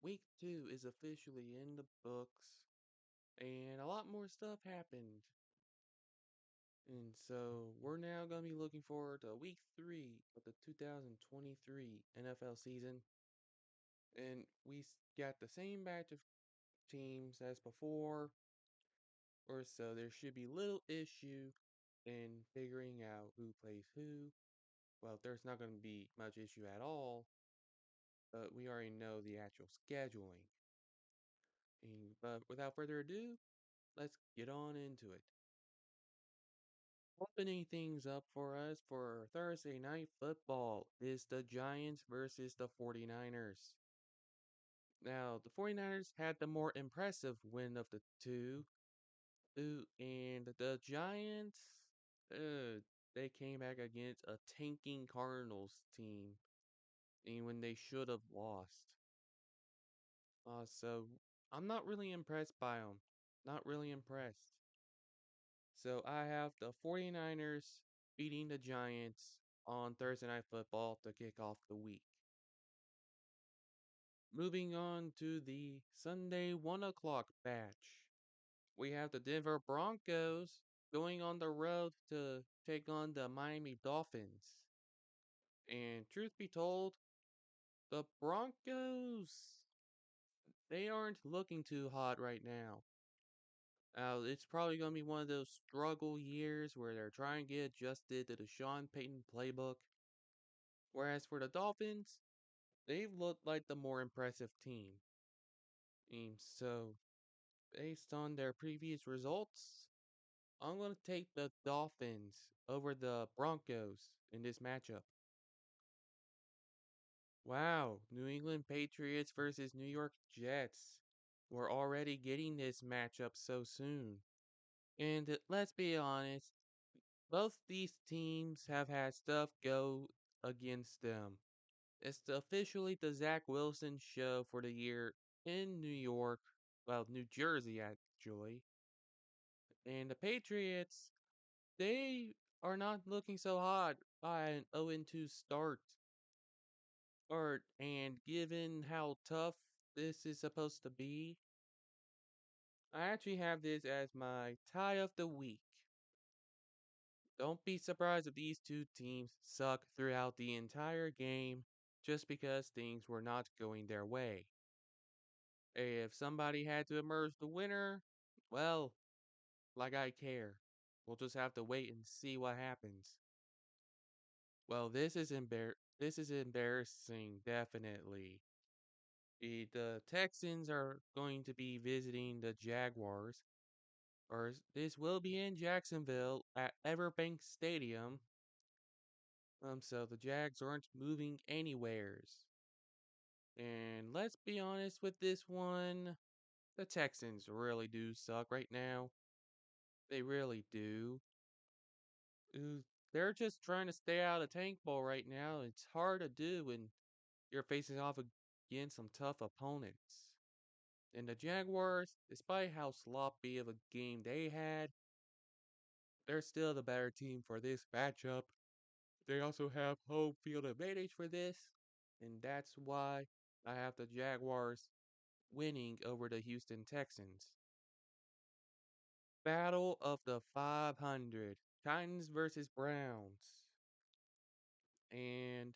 Week 2 is officially in the books, and a lot more stuff happened. And so we're now going to be looking forward to week 3 of the 2023 NFL season. And got the same batch of teams as before, or so there should be little issue in figuring out who plays who. Well, there's not going to be much issue at all, but we already know the actual scheduling. But without further ado, let's get on into it. Opening things up for us for Thursday Night Football is the Giants versus the 49ers. Now, the 49ers had the more impressive win of the two, and the Giants, they came back against a tanking Cardinals team, and when they should have lost. So I'm not really impressed by them. Not really impressed. So I have the 49ers beating the Giants on Thursday Night Football to kick off the week. Moving on to the Sunday 1 o'clock batch. We have the Denver Broncos going on the road to take on the Miami Dolphins. And truth be told, the Broncos, they aren't looking too hot right now. It's probably going to be one of those struggle years where they're trying to get adjusted to the Sean Payton playbook. Whereas for the Dolphins, they've looked like the more impressive team. And so, based on their previous results, I'm going to take the Dolphins over the Broncos in this matchup. Wow, New England Patriots versus New York Jets. We're already getting this matchup so soon. And let's be honest, both these teams have had stuff go against them. It's officially the Zach Wilson show for the year in New York, well, New Jersey actually. And the Patriots, they are not looking so hot by an 0-2 start. And given how tough this is supposed to be, I actually have this as my tie of the week. Don't be surprised if these two teams suck throughout the entire game just because things were not going their way. If somebody had to emerge the winner, well, like I care. We'll just have to wait and see what happens. Well, this is embarrassing, definitely. The Texans are going to be visiting the Jaguars, this will be in Jacksonville at Everbank Stadium. So the Jags aren't moving anywheres. And let's be honest with this one, the Texans really do suck right now. They really do. They're just trying to stay out of Tank Bowl right now. It's hard to do when you're facing off against some tough opponents. And the Jaguars, despite how sloppy of a game they had, they're still the better team for this matchup. They also have home field advantage for this, and that's why I have the Jaguars winning over the Houston Texans. Battle of the 500, Titans versus Browns. And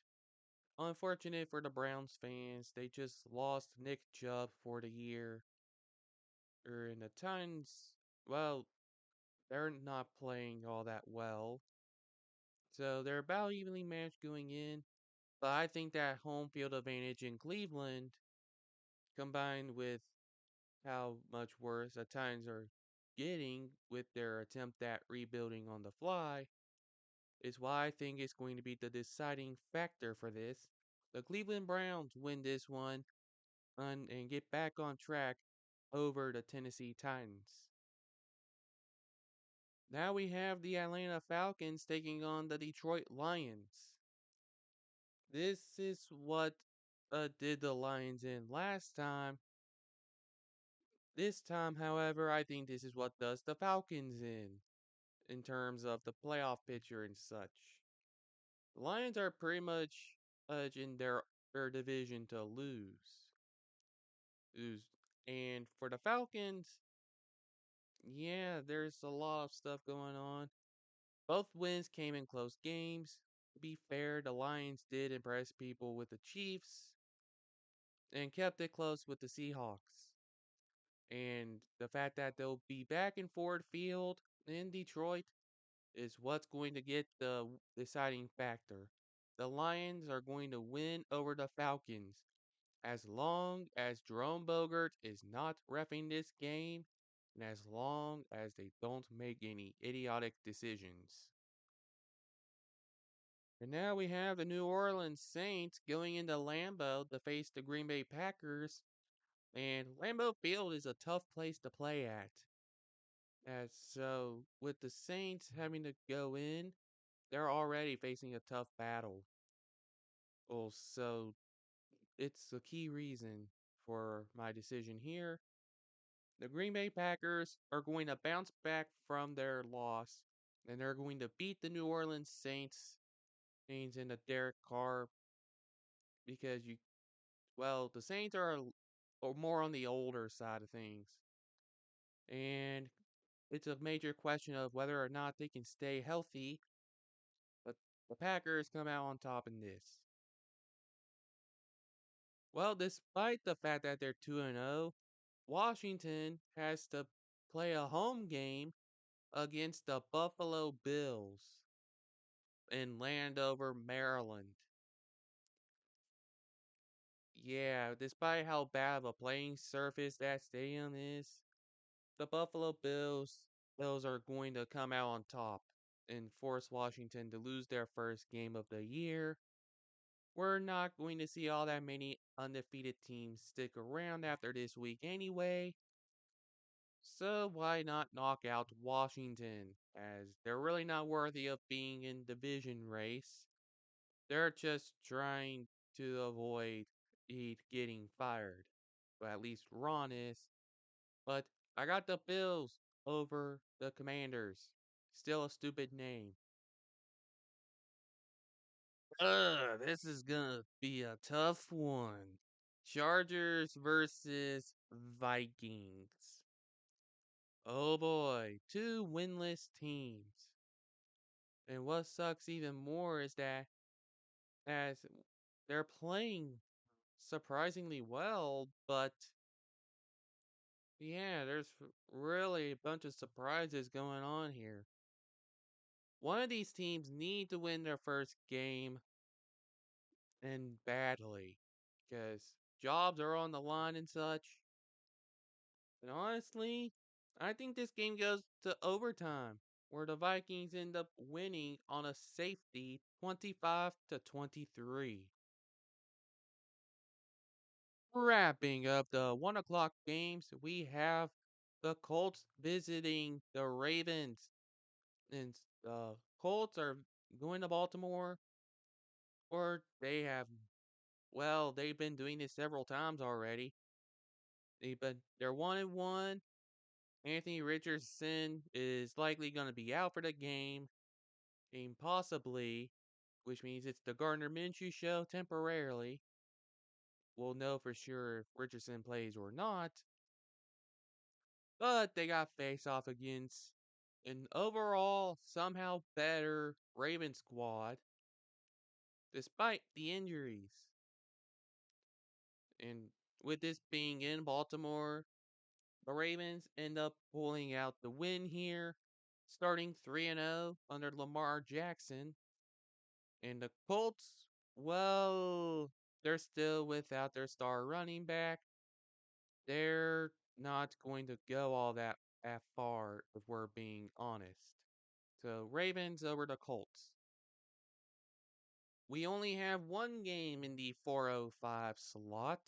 unfortunate for the Browns fans, they just lost Nick Chubb for the year. And the Titans, well, they're not playing all that well. So they're about evenly matched going in. But I think that home field advantage in Cleveland, combined with how much worse the Titans are getting with their attempt at rebuilding on the fly, is why I think it's going to be the deciding factor for this. The Cleveland Browns win this one and get back on track over the Tennessee Titans. Now we have the Atlanta Falcons taking on the Detroit Lions. This is what did the Lions in last time. This time, however, I think this is what does the Falcons in terms of the playoff picture and such. The Lions are pretty much in their division to lose. Who's and for the Falcons, yeah, there's a lot of stuff going on. Both wins came in close games. To be fair, the Lions did impress people with the Chiefs and kept it close with the Seahawks. And the fact that they'll be back in Ford Field in Detroit is what's going to get the deciding factor. The Lions are going to win over the Falcons as long as Jerome Bogert is not refing this game and as long as they don't make any idiotic decisions. And now we have the New Orleans Saints going into Lambeau to face the Green Bay Packers. And Lambeau Field is a tough place to play at. As so, with the Saints having to go in, they're already facing a tough battle. Also, it's a key reason for my decision here. The Green Bay Packers are going to bounce back from their loss, and they're going to beat the New Orleans Saints in the Derek Carr because the Saints are more on the older side of things, and it's a major question of whether or not they can stay healthy. But the Packers come out on top in this. Well, despite the fact that they're 2-0, Washington has to play a home game against the Buffalo Bills in Landover, Maryland. Yeah, despite how bad of a playing surface that stadium is, the Buffalo Bills are going to come out on top and force Washington to lose their first game of the year. We're not going to see all that many undefeated teams stick around after this week anyway. So why not knock out Washington, as they're really not worthy of being in division race. They're just trying to avoid Heat getting fired. Well, at least Ron is. But I got the Bills over the Commanders. Still a stupid name. This is gonna be a tough one. Chargers versus Vikings. Oh boy, two winless teams. And what sucks even more is that as they're playing surprisingly well, but yeah, there's really a bunch of surprises going on here. One of these teams need to win their first game and badly because jobs are on the line and such. And honestly, I think this game goes to overtime where the Vikings end up winning on a safety 25-23. Wrapping up the 1 o'clock games, we have the Colts visiting the Ravens. And the Colts are going to Baltimore, or they've been doing this several times already. They're 1-1. Anthony Richardson is likely going to be out for the game, and possibly, which means it's the Gardner Minshew show temporarily. We'll know for sure if Richardson plays or not. But they got face off against an overall somehow better Raven squad despite the injuries. And with this being in Baltimore, the Ravens end up pulling out the win here, starting 3-0 under Lamar Jackson. And the Colts, well, they're still without their star running back. They're not going to go all that far if we're being honest. So Ravens over the Colts. We only have one game in the 4:05 slot,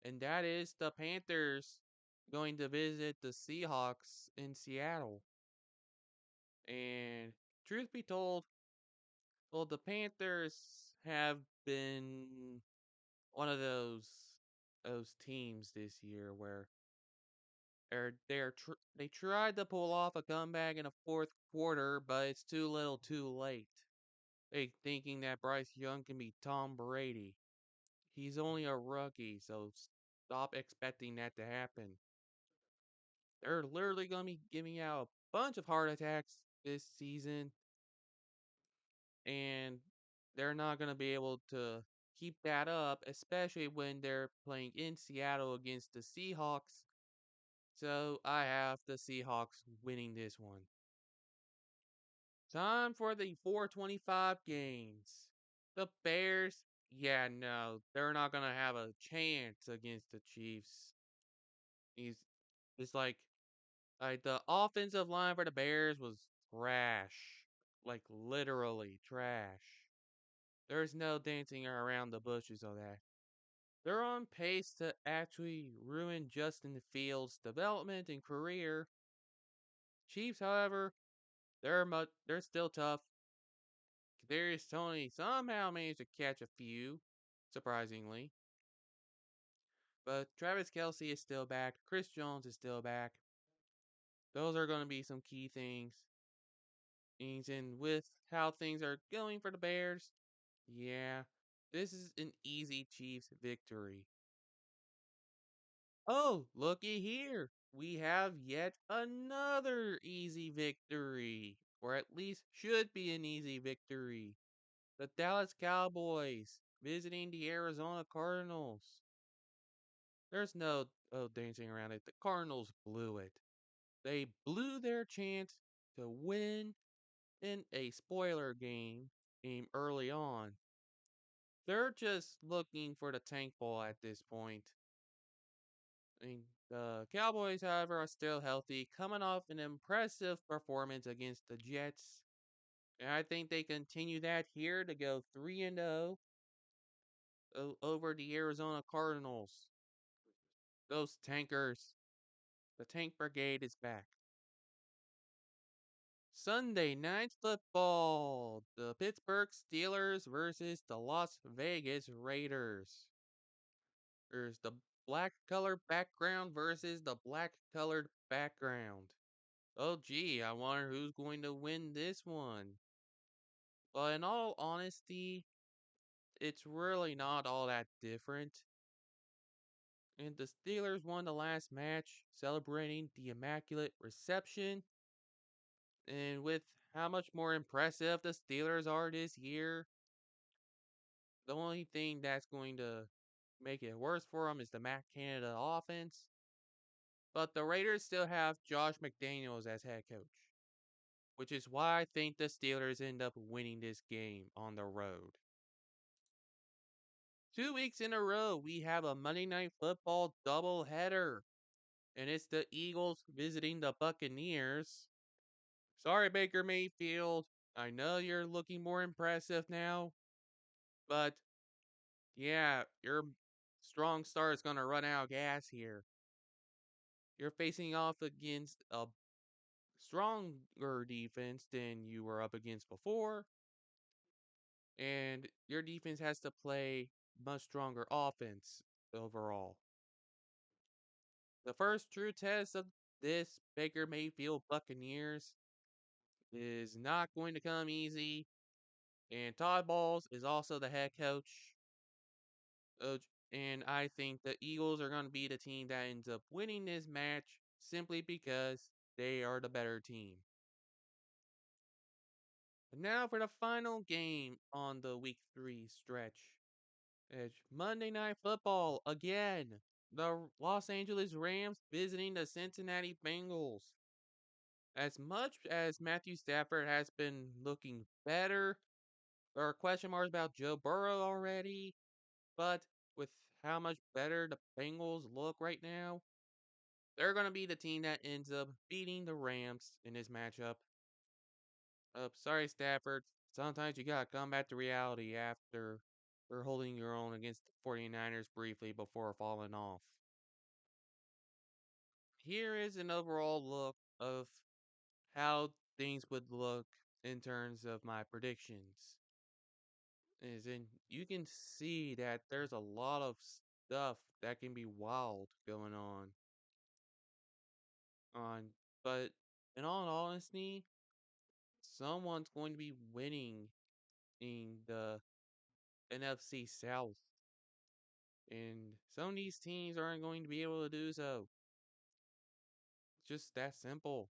and that is the Panthers going to visit the Seahawks in Seattle. And truth be told, well, the Panthers have been one of those teams this year where they tried to pull off a comeback in the fourth quarter, but it's too little, too late. They thinking that Bryce Young can be Tom Brady. He's only a rookie, so stop expecting that to happen. They're literally going to be giving out a bunch of heart attacks this season, and they're not going to be able to keep that up, especially when they're playing in Seattle against the Seahawks. So I have the Seahawks winning this one. Time for the 425 games. The Bears, yeah, no, they're not going to have a chance against the Chiefs. He's it's like the offensive line for the Bears was trash. Like literally trash. There's no dancing around the bushes of that. They're on pace to actually ruin Justin Fields' development and career. Chiefs, however, they're still tough. Kadarius Toney somehow managed to catch a few, surprisingly. But Travis Kelsey is still back. Chris Jones is still back. Those are going to be some key things. And with how things are going for the Bears, yeah, this is an easy Chiefs victory. Oh, looky here. We have yet another easy victory, or at least should be an easy victory. The Dallas Cowboys visiting the Arizona Cardinals. There's no dancing around it. The Cardinals blew it. They blew their chance to win in a spoiler game early on. They're just looking for the tank ball at this point. I mean, the Cowboys, however, are still healthy, coming off an impressive performance against the Jets. And I think they continue that here to go 3-0 over the Arizona Cardinals. Those tankers. The Tank Brigade is back. Sunday night football. The Pittsburgh Steelers versus the Las Vegas Raiders. There's the black colored background versus the black colored background. Oh, gee, I wonder who's going to win this one. Well, in all honesty, it's really not all that different. And the Steelers won the last match, celebrating the Immaculate Reception. And with how much more impressive the Steelers are this year, the only thing that's going to make it worse for them is the Matt Canada offense. But the Raiders still have Josh McDaniels as head coach, which is why I think the Steelers end up winning this game on the road. 2 weeks in a row, we have a Monday Night Football doubleheader, and it's the Eagles visiting the Buccaneers. Sorry, Baker Mayfield. I know you're looking more impressive now, but yeah, your strong start is going to run out of gas here. You're facing off against a stronger defense than you were up against before, and your defense has to play much stronger offense overall. The first true test of this Baker Mayfield Buccaneers is not going to come easy, and Todd Bowles is also the head coach. And I think the Eagles are going to be the team that ends up winning this match simply because they are the better team. And now for the final game on the week 3 stretch. It's Monday Night Football again. The Los Angeles Rams visiting the Cincinnati Bengals. As much as Matthew Stafford has been looking better, there are question marks about Joe Burrow already. But with how much better the Bengals look right now, they're going to be the team that ends up beating the Rams in this matchup. Sorry, Stafford. Sometimes you got to come back to reality after you're holding your own against the 49ers briefly before falling off. Here is an overall look of how things would look in terms of my predictions. Is in you can see that there's a lot of stuff that can be wild going on, but in all honesty, someone's going to be winning in the NFC South. And some of these teams aren't going to be able to do so. It's just that simple.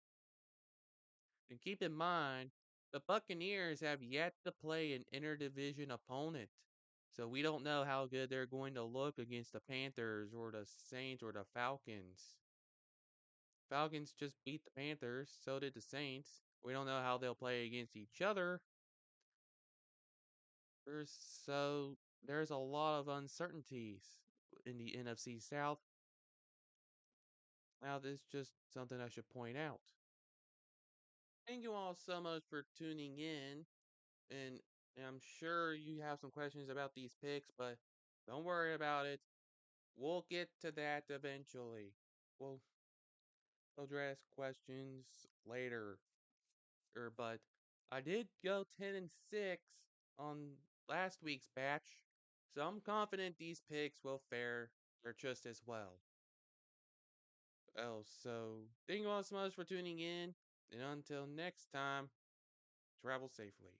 And keep in mind, the Buccaneers have yet to play an interdivision opponent. So we don't know how good they're going to look against the Panthers or the Saints or the Falcons. Falcons just beat the Panthers, so did the Saints. We don't know how they'll play against each other. There's a lot of uncertainties in the NFC South. Now, this is just something I should point out. Thank you all so much for tuning in, and I'm sure you have some questions about these picks, but don't worry about it. We'll get to that eventually. We'll address questions later. But I did go 10-6 on last week's batch, so I'm confident these picks will fare just as well. So thank you all so much for tuning in, and until next time, travel safely.